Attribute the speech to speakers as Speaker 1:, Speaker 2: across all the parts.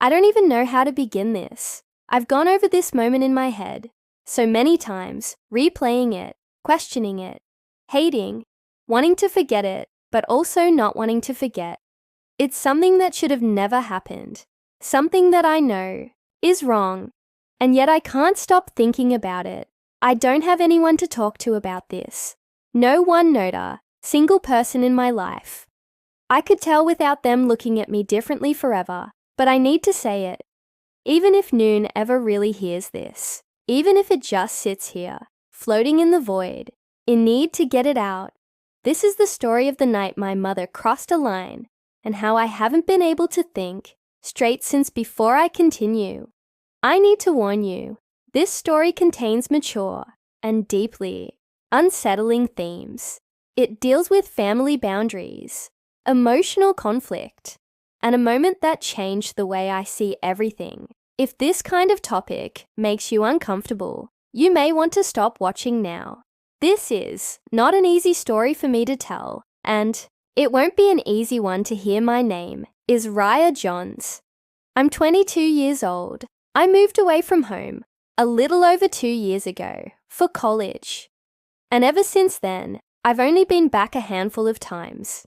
Speaker 1: I don't even know how to begin this. I've gone over this moment in my head so many times, replaying it, questioning it, hating, wanting to forget it, but also not wanting to forget. It's something that should have never happened, something that I know is wrong, and yet I can't stop thinking about it. I don't have anyone to talk to about this. No one-noter, single person in my life. I could tell without them looking at me differently forever, but I need to say it. Even if Noon ever really hears this, even if it just sits here, floating in the void, in need to get it out, this is the story of the night my mother crossed a line and how I haven't been able to think straight since. Before I continue, I need to warn you, this story contains mature and deeply unsettling themes. It deals with family boundaries, emotional conflict, and a moment that changed the way I see everything. If this kind of topic makes you uncomfortable, you may want to stop watching now. This is not an easy story for me to tell, and it won't be an easy one to hear. My name is Raya Johns. I'm 22 years old. I moved away from home a little over 2 years ago for college. And ever since then, I've only been back a handful of times.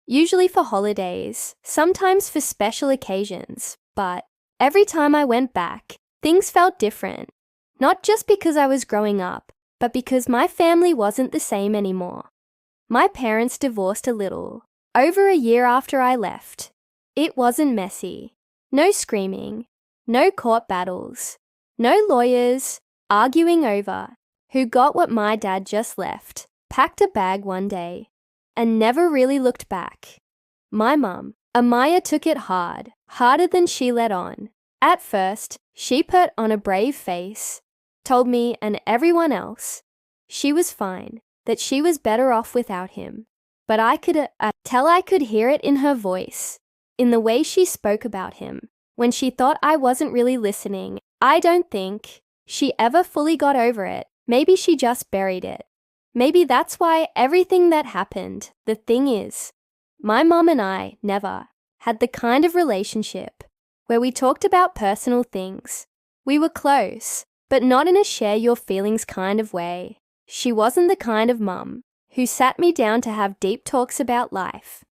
Speaker 1: Usually for holidays, sometimes for special occasions, but every time I went back, things felt different. Not just because I was growing up, but because my family wasn't the same anymore. My parents divorced a little, over a year after I left. It wasn't messy. No screaming, no court battles, no lawyers arguing over who got what. My dad just left, packed a bag one day, and never really looked back. My mum, Amaya, took it hard, harder than she let on. At first, she put on a brave face, told me and everyone else she was fine, that she was better off without him. But I could tell, I could hear it in her voice, in the way she spoke about him, when she thought I wasn't really listening. I don't think she ever fully got over it. Maybe she just buried it. Maybe that's why everything that happened. The thing is, my mom and I never had the kind of relationship where we talked about personal things. We were close, but not in a share your feelings kind of way. She wasn't the kind of mum who sat me down to have deep talks about life.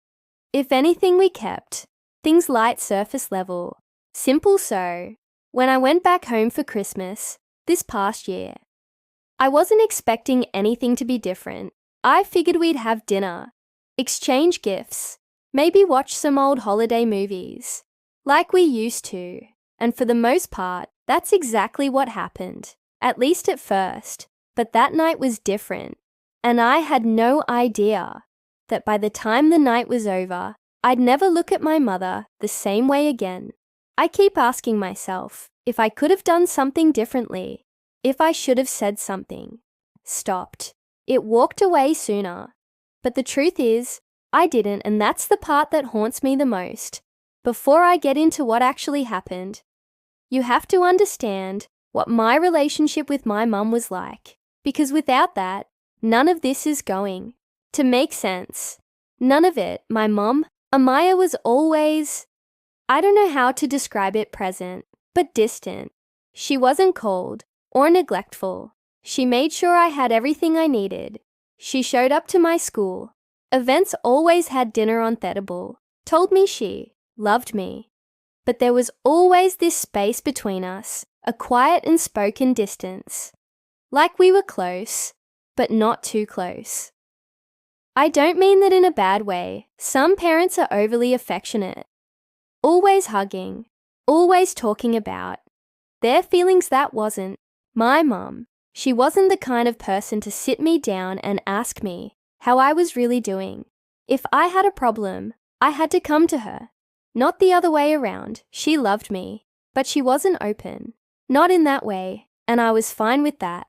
Speaker 1: If anything, we kept things light, surface level, simple. So, when I went back home for Christmas this past year, I wasn't expecting anything to be different. I figured we'd have dinner, exchange gifts, maybe watch some old holiday movies, like we used to. And for the most part, that's exactly what happened, at least at first. But that night was different, and I had no idea that by the time the night was over, I'd never look at my mother the same way again. I keep asking myself if I could have done something differently, if I should have said something, stopped it, walked away sooner. But the truth is, I didn't, and that's the part that haunts me the most. Before I get into what actually happened, you have to understand what my relationship with my mum was like, because without that, none of this is going to make sense. None of it. My mum, Amaya, was always, I don't know how to describe it, present, but distant. She wasn't cold or neglectful. She made sure I had everything I needed. She showed up to my school events, always had dinner on Theatable, told me she loved me. But there was always this space between us, a quiet and spoken distance. Like we were close, but not too close. I don't mean that in a bad way. Some parents are overly affectionate, always hugging, always talking about their feelings. That wasn't my mum. She wasn't the kind of person to sit me down and ask me how I was really doing. If I had a problem, I had to come to her. Not the other way around. She loved me, but she wasn't open. Not in that way, and I was fine with that.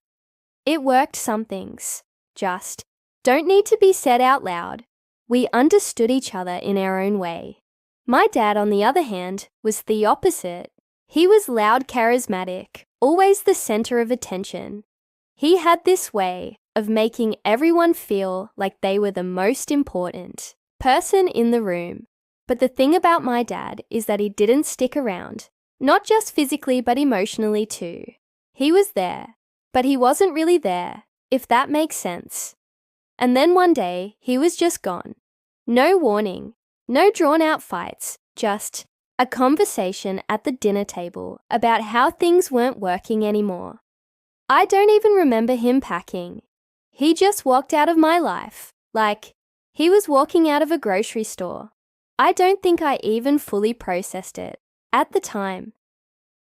Speaker 1: It worked. Some things just don't need to be said out loud. We understood each other in our own way. My dad, on the other hand, was the opposite. He was loud, charismatic, always the center of attention. He had this way of making everyone feel like they were the most important person in the room. But the thing about my dad is that he didn't stick around. Not just physically but emotionally too. He was there, but he wasn't really there, if that makes sense. And then one day, he was just gone. No warning, no drawn-out fights, just a conversation at the dinner table about how things weren't working anymore. I don't even remember him packing. He just walked out of my life, like he was walking out of a grocery store. I don't think I even fully processed it at the time.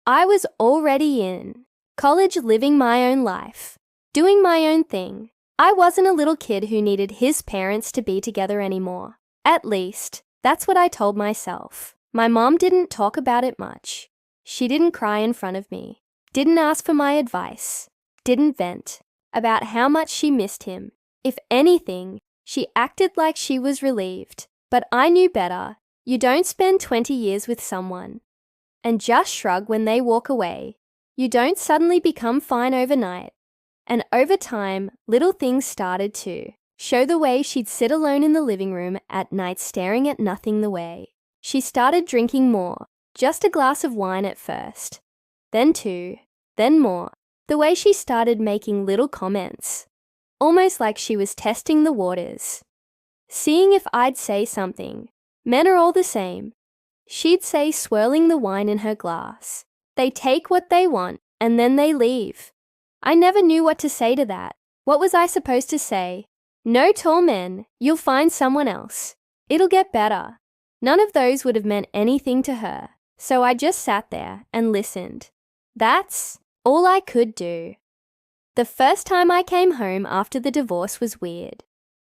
Speaker 1: I was already in college, living my own life, doing my own thing. I wasn't a little kid who needed his parents to be together anymore. At least, that's what I told myself. My mom didn't talk about it much. She didn't cry in front of me, didn't ask for my advice, didn't vent about how much she missed him. If anything, she acted like she was relieved. But I knew better. You don't spend 20 years with someone and just shrug when they walk away. You don't suddenly become fine overnight. And over time, little things started to show. The way she'd sit alone in the living room at night staring at nothing. The way she started drinking more, just a glass of wine at first, then two, then more. The way she started making little comments, almost like she was testing the waters, seeing if I'd say something. Men are all the same, she'd say, swirling the wine in her glass. They take what they want and then they leave. I never knew what to say to that. What was I supposed to say? No, tall men, you'll find someone else. It'll get better. None of those would have meant anything to her, so I just sat there and listened. That's all I could do. The first time I came home after the divorce was weird.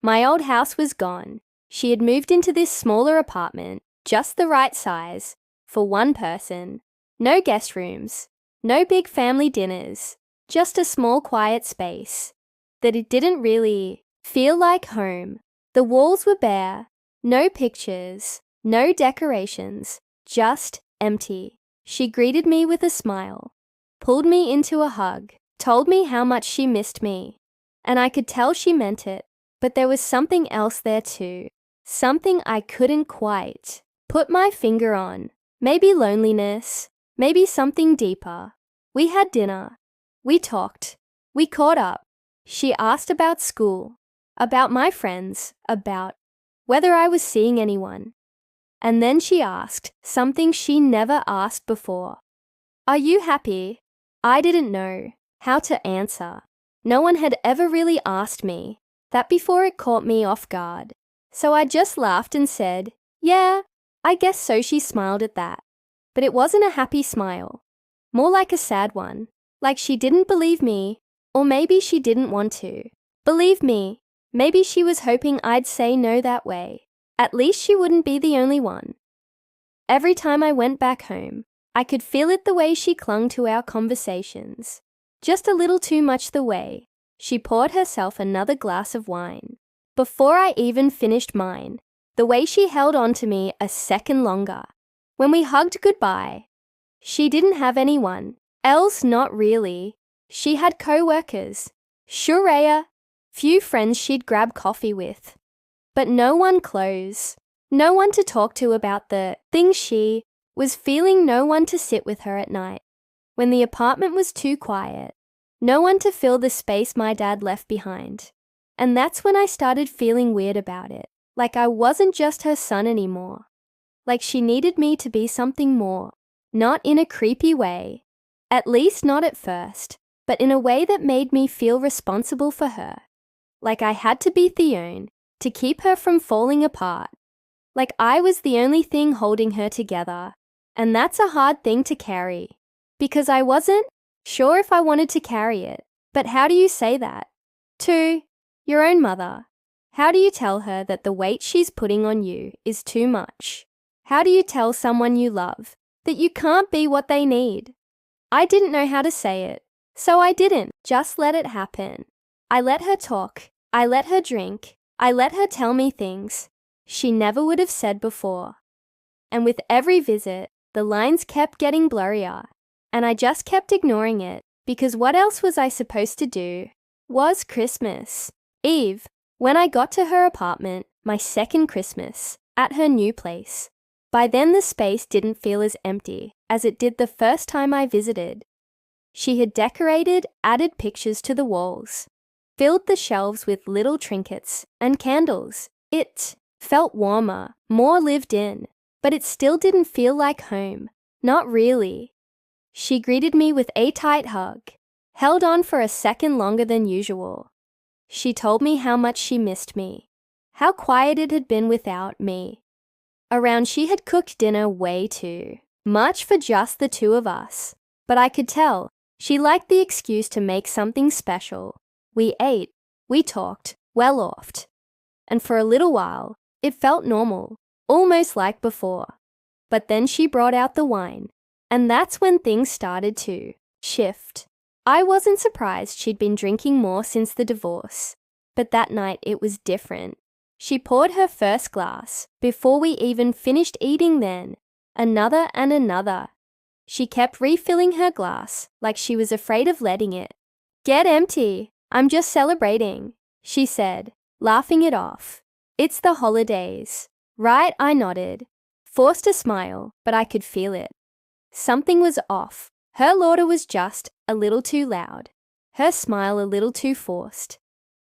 Speaker 1: My old house was gone. She had moved into this smaller apartment, just the right size, for one person. No guest rooms, no big family dinners, just a small quiet space that it didn't really feel like home. The walls were bare, no pictures, no decorations, just empty. She greeted me with a smile, pulled me into a hug, told me how much she missed me, and I could tell she meant it. But there was something else there too, something I couldn't quite put my finger on. Maybe loneliness, maybe something deeper. We had dinner. We talked. We caught up. She asked about school, about my friends, about whether I was seeing anyone. And then she asked something she never asked before. Are you happy? I didn't know how to answer. No one had ever really asked me that before. It caught me off guard. So I just laughed and said, yeah, I guess so. She smiled at that. But it wasn't a happy smile, more like a sad one. Like she didn't believe me, or maybe she didn't want to believe me. Maybe she was hoping I'd say no that way. At least she wouldn't be the only one. Every time I went back home, I could feel it, the way she clung to our conversations. Just a little too much. The way she poured herself another glass of wine before I even finished mine. The way she held on to me a second longer. When we hugged goodbye, she didn't have anyone else, not really. She had co-workers, sure, few friends she'd grab coffee with, but no one close, no one to talk to about the things she was feeling, no one to sit with her at night when the apartment was too quiet, no one to fill the space my dad left behind. And that's when I started feeling weird about it, like I wasn't just her son anymore, like she needed me to be something more, not in a creepy way. At least not at first, but in a way that made me feel responsible for her. Like I had to be Theone to keep her from falling apart. Like I was the only thing holding her together. And that's a hard thing to carry, because I wasn't sure if I wanted to carry it. But how do you say that to your own mother? How do you tell her that the weight she's putting on you is too much? How do you tell someone you love that you can't be what they need? I didn't know how to say it, so I didn't. Just let it happen. I let her talk. I let her drink. I let her tell me things she never would have said before. And with every visit, the lines kept getting blurrier, and I just kept ignoring it, because what else was I supposed to do? Was Christmas Eve, when I got to her apartment, my second Christmas at her new place. By then the space didn't feel as empty as it did the first time I visited. She had decorated, added pictures to the walls, filled the shelves with little trinkets and candles. It felt warmer, more lived in, but it still didn't feel like home. Not really. She greeted me with a tight hug, held on for a second longer than usual. She told me how much she missed me, how quiet it had been without me. Around she had cooked dinner way too much for just the two of us, but I could tell she liked the excuse to make something special. We ate, we talked, well-offed, and for a little while, it felt normal, almost like before. But then she brought out the wine, and that's when things started to shift. I wasn't surprised she'd been drinking more since the divorce, but that night it was different. She poured her first glass before we even finished eating, then another and another. She kept refilling her glass like she was afraid of letting it get empty. "I'm just celebrating," she said, laughing it off. "It's the holidays." "Right," I nodded, forced a smile, but I could feel it. Something was off. Her laughter was just a little too loud, her smile a little too forced.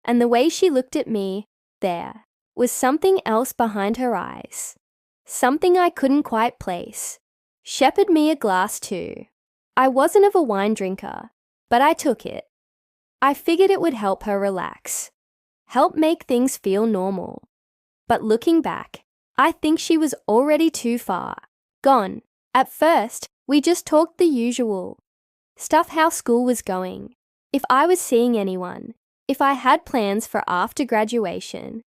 Speaker 1: And the way she looked at me, there was something else behind her eyes, something I couldn't quite place. Shepherded me a glass too. I wasn't of a wine drinker, but I took it. I figured it would help her relax, help make things feel normal. But looking back, I think she was already too far gone. At first, we just talked the usual stuff, how school was going, if I was seeing anyone, if I had plans for after graduation.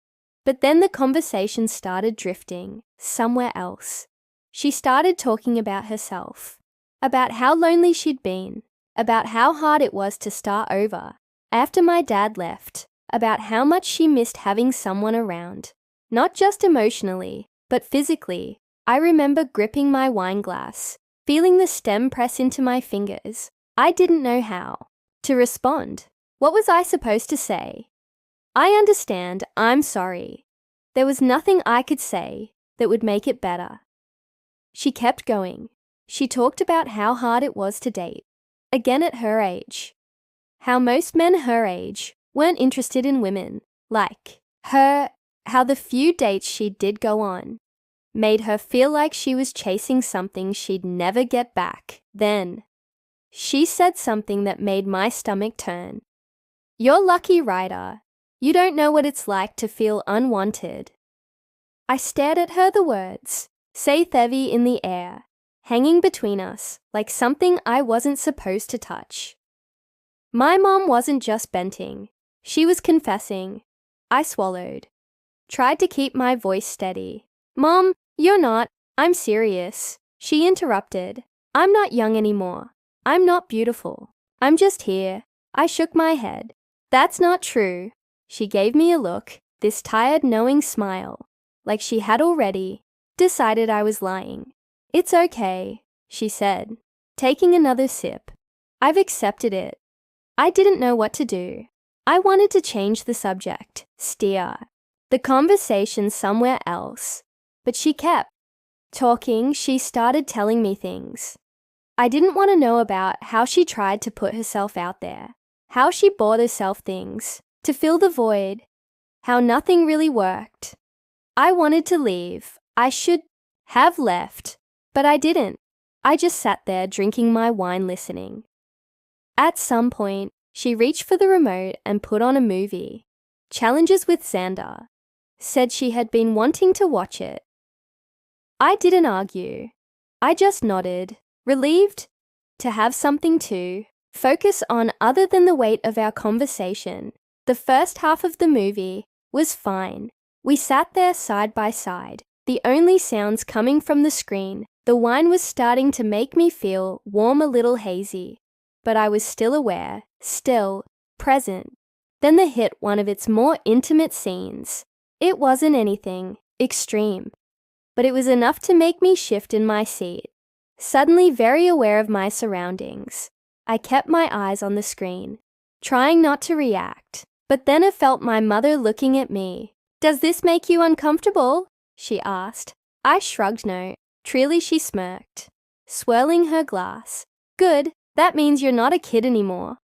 Speaker 1: But then the conversation started drifting somewhere else. She started talking about herself, about how lonely she'd been, about how hard it was to start over after my dad left, about how much she missed having someone around, not just emotionally, but physically. I remember gripping my wine glass, feeling the stem press into my fingers. I didn't know how to respond. What was I supposed to say? "I understand, I'm sorry." There was nothing I could say that would make it better. She kept going. She talked about how hard it was to date, again at her age. How most men her age weren't interested in women like her, how the few dates she did go on made her feel like she was chasing something she'd never get back. Then she said something that made my stomach turn. "You're lucky, Ryder. You don't know what it's like to feel unwanted." I stared at her, the words safe heavy in the air, hanging between us like something I wasn't supposed to touch. My mom wasn't just venting, she was confessing. I swallowed, tried to keep my voice steady. "Mom, you're not, I'm serious." She interrupted. "I'm not young anymore. I'm not beautiful. I'm just here." I shook my head. "That's not true." She gave me a look, this tired, knowing smile, like she had already decided I was lying. "It's okay," she said, taking another sip. "I've accepted it." I didn't know what to do. I wanted to change the subject, steer the conversation somewhere else, but she kept talking. She started telling me things I didn't want to know about, how she tried to put herself out there, how she bought herself things to fill the void, how nothing really worked. I wanted to leave. I should have left, but I didn't. I just sat there drinking my wine, listening. At some point, she reached for the remote and put on a movie, Challenges with Xander. Said she had been wanting to watch it. I didn't argue. I just nodded, relieved to have something to focus on other than the weight of our conversation. The first half of the movie was fine. We sat there side by side, the only sounds coming from the screen. The wine was starting to make me feel warm, a little hazy, but I was still aware, still present. Then the hit one of its more intimate scenes. It wasn't anything extreme, but it was enough to make me shift in my seat, suddenly very aware of my surroundings. I kept my eyes on the screen, trying not to react, but then I felt my mother looking at me. "Does this make you uncomfortable?" she asked. I shrugged no. Truly, she smirked. swirling her glass. Good, that means you're not a kid anymore.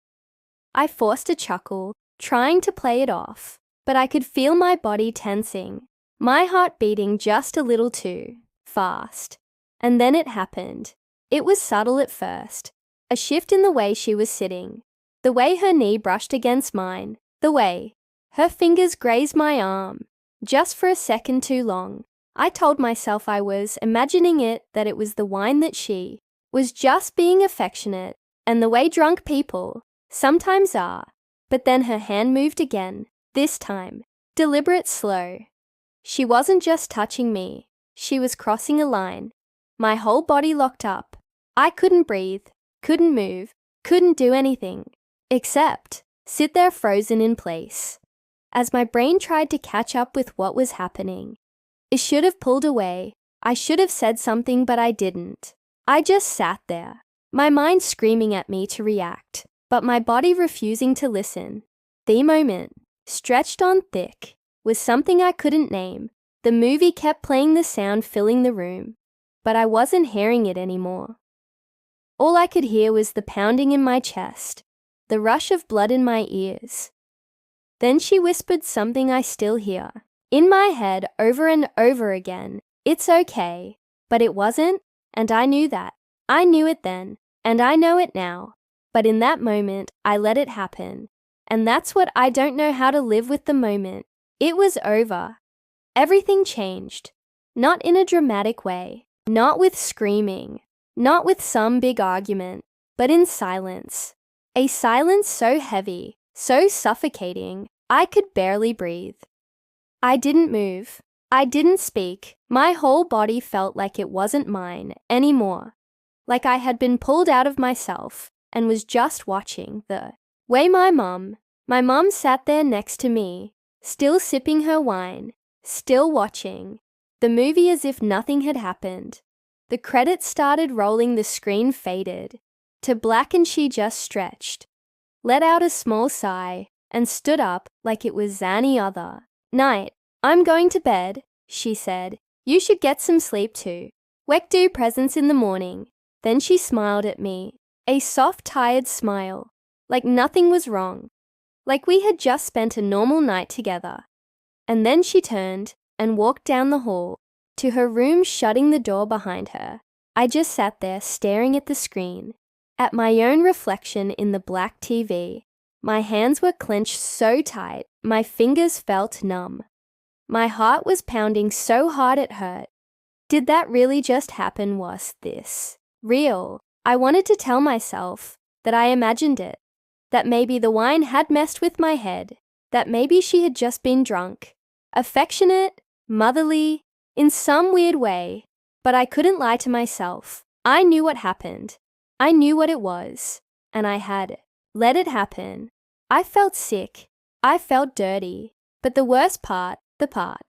Speaker 1: I forced a chuckle, trying to play it off, but I could feel my body tensing, my heart beating just a little too fast. And then it happened. It was subtle at first, a shift in the way she was sitting, the way her knee brushed against mine, the way her fingers grazed my arm, just for a second too long. I told myself I was imagining it, that it was the wine, that she was just being affectionate, and the way drunk people sometimes are. But then her hand moved again, this time deliberate, slow. She wasn't just touching me, she was crossing a line. My whole body locked up. I couldn't breathe, couldn't move, couldn't do anything, except sit there frozen in place. As my brain tried to catch up with what was happening, it should have pulled away. I should have said something, but I didn't. I just sat there, my mind screaming at me to react, but my body refusing to listen. The moment, stretched on thick, was something I couldn't name. The movie kept playing, the sound filling the room, but I wasn't hearing it anymore. All I could hear was the pounding in my chest, the rush of blood in my ears. Then she whispered something I still hear in my head over and over again. It's okay. But it wasn't, and I knew that. I knew it then, and I know it now. But in that moment, I let it happen. And that's what I don't know how to live with. The moment it was over, everything changed. Not in a dramatic way, not with screaming, not with some big argument, but in silence. A silence so heavy, so suffocating, I could barely breathe. I didn't move. I didn't speak. My whole body felt like it wasn't mine anymore, like I had been pulled out of myself and was just watching the way my mom sat there next to me, still sipping her wine, still watching the movie as if nothing had happened. The credits started rolling, the screen faded to black, and she just stretched, let out a small sigh, and stood up like it was any other night. I'm going to bed, she said. You should get some sleep too. We'll do presents in the morning. Then she smiled at me, a soft, tired smile, like nothing was wrong, like we had just spent a normal night together. And then she turned and walked down the hall to her room, shutting the door behind her. I just sat there staring at the screen, at my own reflection in the black TV. My hands were clenched so tight, my fingers felt numb. My heart was pounding so hard it hurt. Did that really just happen? Was this real? I wanted to tell myself that I imagined it, that maybe the wine had messed with my head, that maybe she had just been drunk, affectionate, motherly, in some weird way, but I couldn't lie to myself. I knew what happened. I knew what it was, and I had let it happen. I felt sick. I felt dirty. But the worst part, the part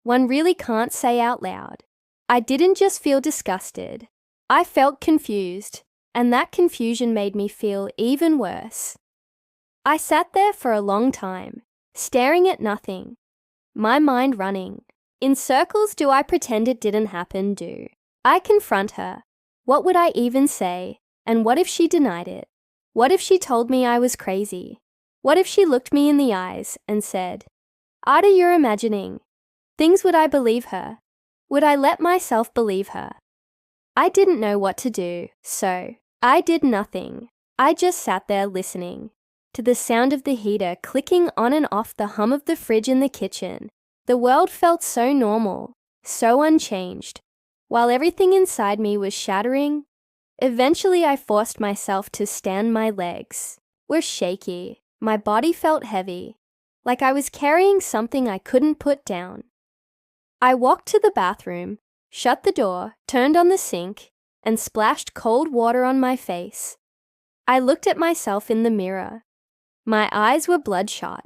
Speaker 1: one really can't say out loud, I didn't just feel disgusted. I felt confused, and that confusion made me feel even worse. I sat there for a long time, staring at nothing, my mind running in circles. Do I pretend it didn't happen? Do I confront her? What would I even say? And what if she denied it? What if she told me I was crazy? What if she looked me in the eyes and said, Ada, you're imagining things? Would I believe her? Would I let myself believe her? I didn't know what to do, so I did nothing. I just sat there listening to the sound of the heater clicking on and off, the hum of the fridge in the kitchen. The world felt so normal, so unchanged, while everything inside me was shattering. Eventually, I forced myself to stand. My legs were shaky. My body felt heavy, like I was carrying something I couldn't put down. I walked to the bathroom, shut the door, turned on the sink, and splashed cold water on my face. I looked at myself in the mirror. My eyes were bloodshot,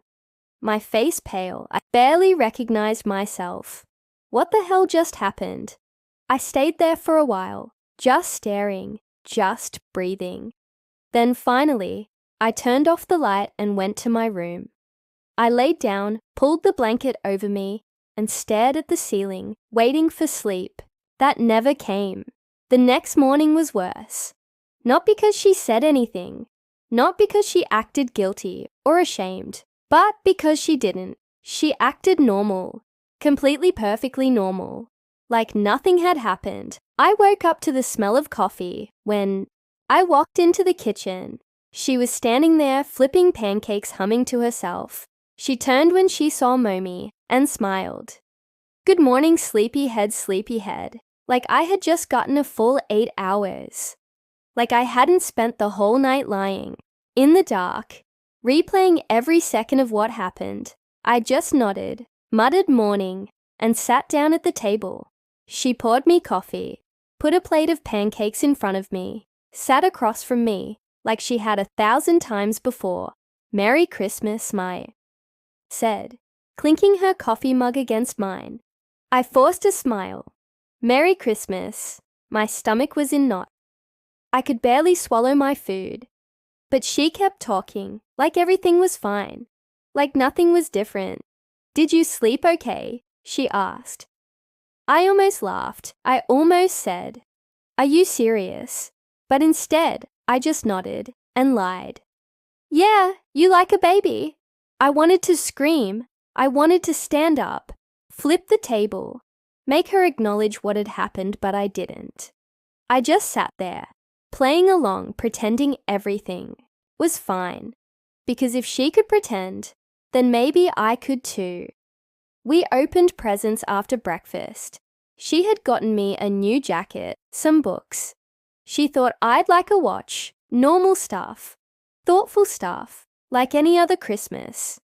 Speaker 1: my face pale. I barely recognized myself. What the hell just happened? I stayed there for a while, just staring, just breathing. Then finally, I turned off the light and went to my room. I laid down, pulled the blanket over me, and stared at the ceiling, waiting for sleep. That never came. The next morning was worse. Not because she said anything, not because she acted guilty or ashamed, but because she didn't. She acted normal, completely perfectly normal, like nothing had happened. I woke up to the smell of coffee when I walked into the kitchen. She was standing there flipping pancakes, humming to herself. She turned when she saw Momi and smiled. Good morning, sleepyhead, like I had just gotten a full 8 hours. Like I hadn't spent the whole night lying, in the dark, replaying every second of what happened. I just nodded, muttered morning, and sat down at the table. She poured me coffee, put a plate of pancakes in front of me, sat across from me, like she had 1,000 times before. Merry Christmas, my said, clinking her coffee mug against mine. I forced a smile. Merry Christmas. My stomach was in knots. I could barely swallow my food. But she kept talking, like everything was fine, like nothing was different. Did you sleep okay? She asked. I almost laughed. I almost said, are you serious? But instead, I just nodded and lied. Yeah, you like a baby. I wanted to scream. I wanted to stand up, flip the table, make her acknowledge what had happened, but I didn't. I just sat there, playing along, pretending everything was fine. Because if she could pretend, then maybe I could too. We opened presents after breakfast. She had gotten me a new jacket, some books. She thought I'd like a watch, normal stuff, thoughtful stuff, like any other Christmas.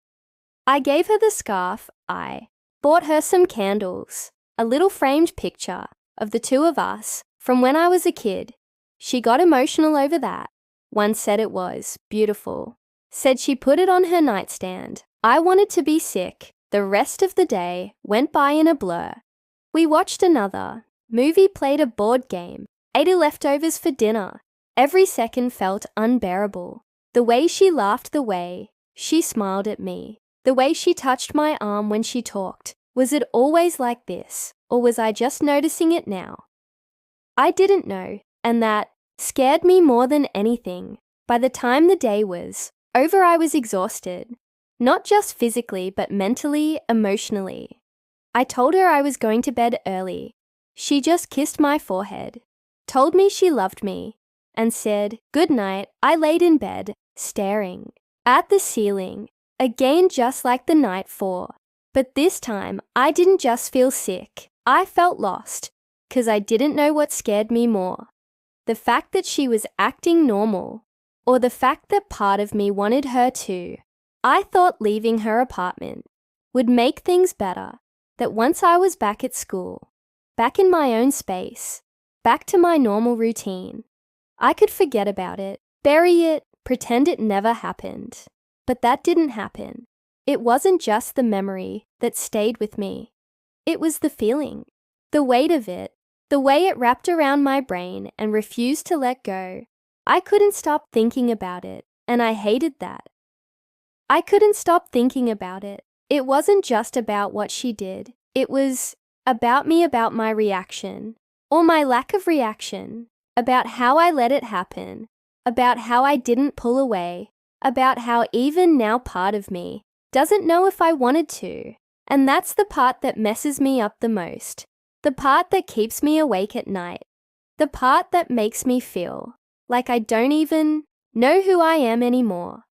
Speaker 1: I gave her the scarf. I bought her some candles, a little framed picture of the two of us from when I was a kid. She got emotional over that. One said it was beautiful, said she put it on her nightstand. I wanted to be sick. The rest of the day went by in a blur. We watched another movie, played a board game, ate leftovers for dinner. Every second felt unbearable. The way she laughed, the way she smiled at me, the way she touched my arm when she talked. Was it always like this, or was I just noticing it now? I didn't know, and that scared me more than anything. By the time the day was over, I was exhausted, not just physically, but mentally, emotionally. I told her I was going to bed early. She just kissed my forehead, told me she loved me, and said good night. I laid in bed, staring at the ceiling, again just like the night before. But this time, I didn't just feel sick. I felt lost, 'cause I didn't know what scared me more. The fact that she was acting normal, or the fact that part of me wanted her to. I thought leaving her apartment would make things better, that once I was back at school, back in my own space, back to my normal routine, I could forget about it, bury it, pretend it never happened. But that didn't happen. It wasn't just the memory that stayed with me. It was the feeling, the weight of it, the way it wrapped around my brain and refused to let go. I couldn't stop thinking about it, and I hated that. I couldn't stop thinking about it. It wasn't just about what she did. It was about me, about my reaction, or my lack of reaction, about how I let it happen, about how I didn't pull away, about how even now part of me doesn't know if I wanted to. And that's the part that messes me up the most. The part that keeps me awake at night. The part that makes me feel like I don't even know who I am anymore.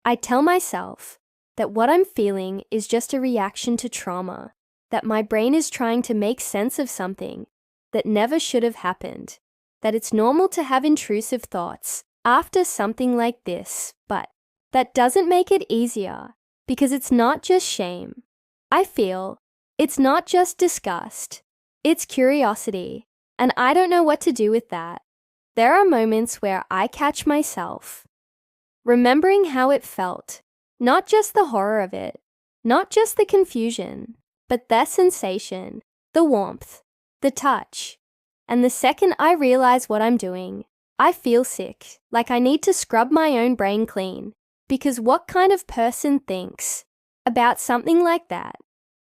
Speaker 1: I tell myself that what I'm feeling is just a reaction to trauma, that my brain is trying to make sense of something that never should have happened, that it's normal to have intrusive thoughts after something like this, but that doesn't make it easier, because it's not just shame. I feel it's not just disgust, it's curiosity, and I don't know what to do with that. There are moments where I catch myself remembering how it felt, not just the horror of it, not just the confusion, but the sensation, the warmth, the touch. And the second I realize what I'm doing, I feel sick, like I need to scrub my own brain clean. Because what kind of person thinks about something like that?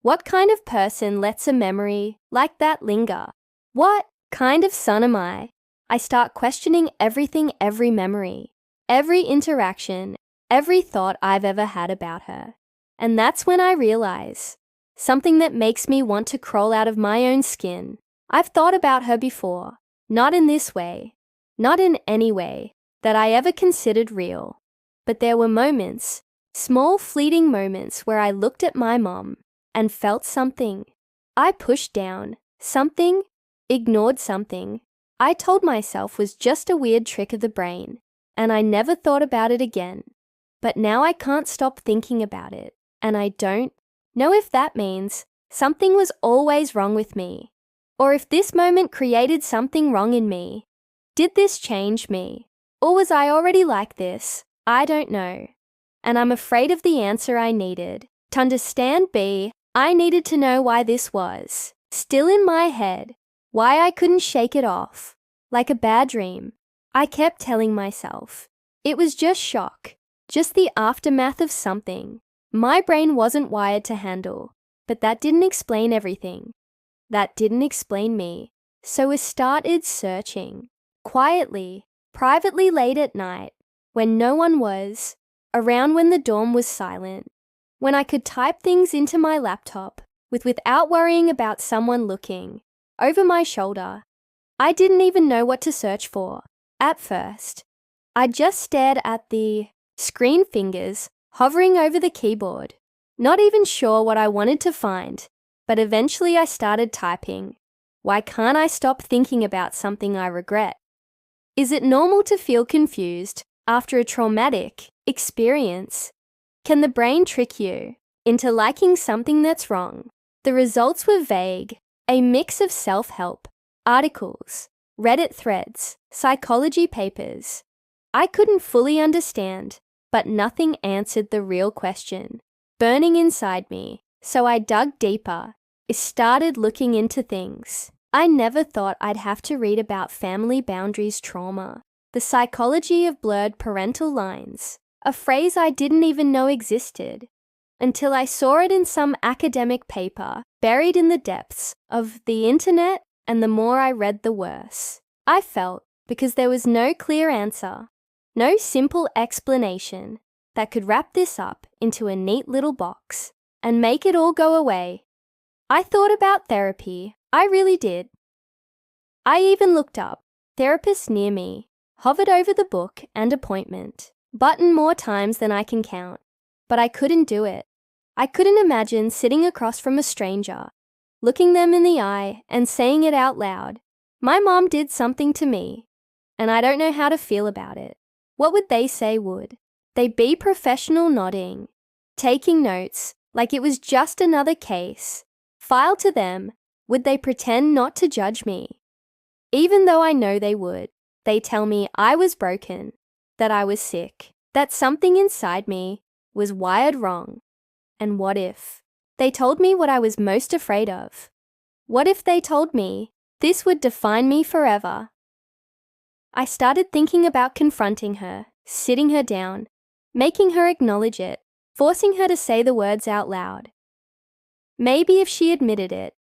Speaker 1: What kind of person lets a memory like that linger? What kind of son am I? I start questioning everything, every memory, every interaction, every thought I've ever had about her. And that's when I realize something that makes me want to crawl out of my own skin. I've thought about her before, not in this way, not in any way that I ever considered real. But there were moments, small fleeting moments where I looked at my mom and felt something. I pushed down something, ignored something I told myself was just a weird trick of the brain, and I never thought about it again. But now I can't stop thinking about it, and I don't know if that means something was always wrong with me, or if this moment created something wrong in me. Did this change me, or was I already like this? I don't know. And I'm afraid of the answer I needed. To understand I needed to know why this was still in my head, why I couldn't shake it off, like a bad dream. I kept telling myself it was just shock, just the aftermath of something my brain wasn't wired to handle. But that didn't explain everything. That didn't explain me. So I started searching, quietly, privately, late at night, when no one was around, when the dorm was silent, when I could type things into my laptop without worrying about someone looking over my shoulder. I didn't even know what to search for. At first, I just stared at the screen, fingers hovering over the keyboard, not even sure what I wanted to find. But eventually I started typing. Why can't I stop thinking about something I regret? Is it normal to feel confused after a traumatic experience? Can the brain trick you into liking something that's wrong? The results were vague, a mix of self-help articles, Reddit threads, psychology papers. I couldn't fully understand, but nothing answered the real question burning inside me. So I dug deeper. I started looking into things I never thought I'd have to read about: family boundaries, trauma, the psychology of blurred parental lines, a phrase I didn't even know existed, until I saw it in some academic paper buried in the depths of the internet. And the more I read, the worse I felt, because there was no clear answer, no simple explanation that could wrap this up into a neat little box and make it all go away. I thought about therapy, I really did. I even looked up therapists near me, hovered over the book and appointment button more times than I can count, but I couldn't do it. I couldn't imagine sitting across from a stranger, looking them in the eye and saying it out loud. My mom did something to me, and I don't know how to feel about it. What would they say? Would they be professional, nodding, taking notes, like it was just another case filed to them? Would they pretend not to judge me? Even though I know they would, they tell me I was broken, that I was sick, that something inside me was wired wrong. And what if they told me what I was most afraid of? What if they told me this would define me forever? I started thinking about confronting her, sitting her down, making her acknowledge it, forcing her to say the words out loud. Maybe if she admitted it,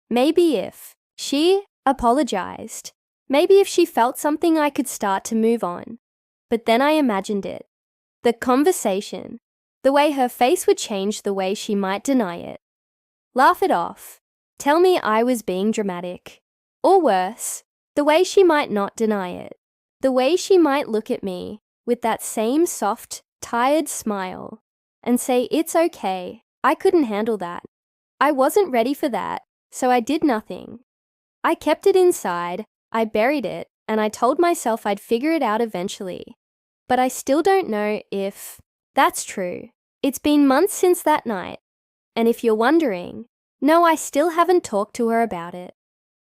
Speaker 1: maybe if she apologized, maybe if she felt something, I could start to move on. But then I imagined it, the conversation, the way her face would change, the way she might deny it, laugh it off, tell me I was being dramatic. Or worse, the way she might not deny it, the way she might look at me with that same soft, tired smile and say, it's okay, I couldn't handle that. I wasn't ready for that, so I did nothing. I kept it inside, I buried it, and I told myself I'd figure it out eventually. But I still don't know if that's true. It's been months since that night, and if you're wondering, no, I still haven't talked to her about it.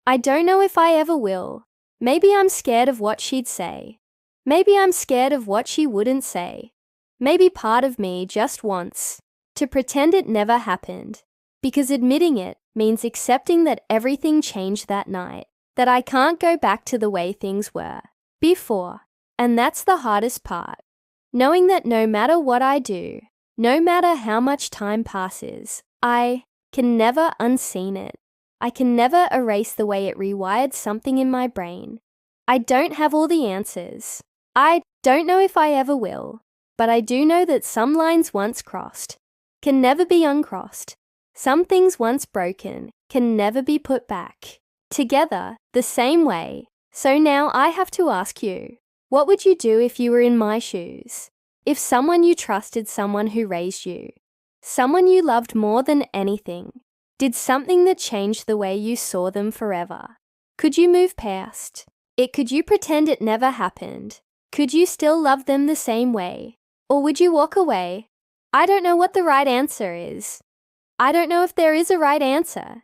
Speaker 1: I don't know if I ever will. Maybe I'm scared of what she'd say. Maybe I'm scared of what she wouldn't say. Maybe part of me just wants to pretend it never happened, because admitting it means accepting that everything changed that night, that I can't go back to the way things were before. And that's the hardest part, knowing that no matter what I do, no matter how much time passes, I can never unseen it. I can never erase the way it rewired something in my brain. I don't have all the answers. I don't know if I ever will, but I do know that some lines once crossed can never be uncrossed. Some things once broken can never be put back together the same way. So now I have to ask you, what would you do if you were in my shoes? If someone you trusted, someone who raised you, someone you loved more than anything, did something that changed the way you saw them forever, could you move past it? Could you pretend it never happened? Could you still love them the same way? Or would you walk away? I don't know what the right answer is. I don't know if there is a right answer.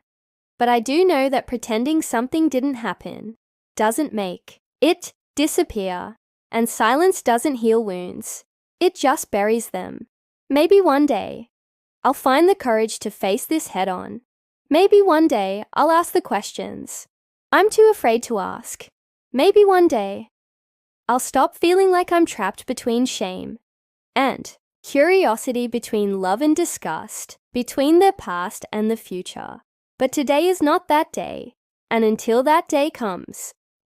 Speaker 1: But I do know that pretending something didn't happen doesn't make it disappear, and silence doesn't heal wounds. It just buries them. Maybe one day I'll find the courage to face this head on. Maybe one day I'll ask the questions I'm too afraid to ask. Maybe one day I'll stop feeling like I'm trapped between shame and curiosity, between love and disgust, between the past and the future. But today is not that day, and until that day comes,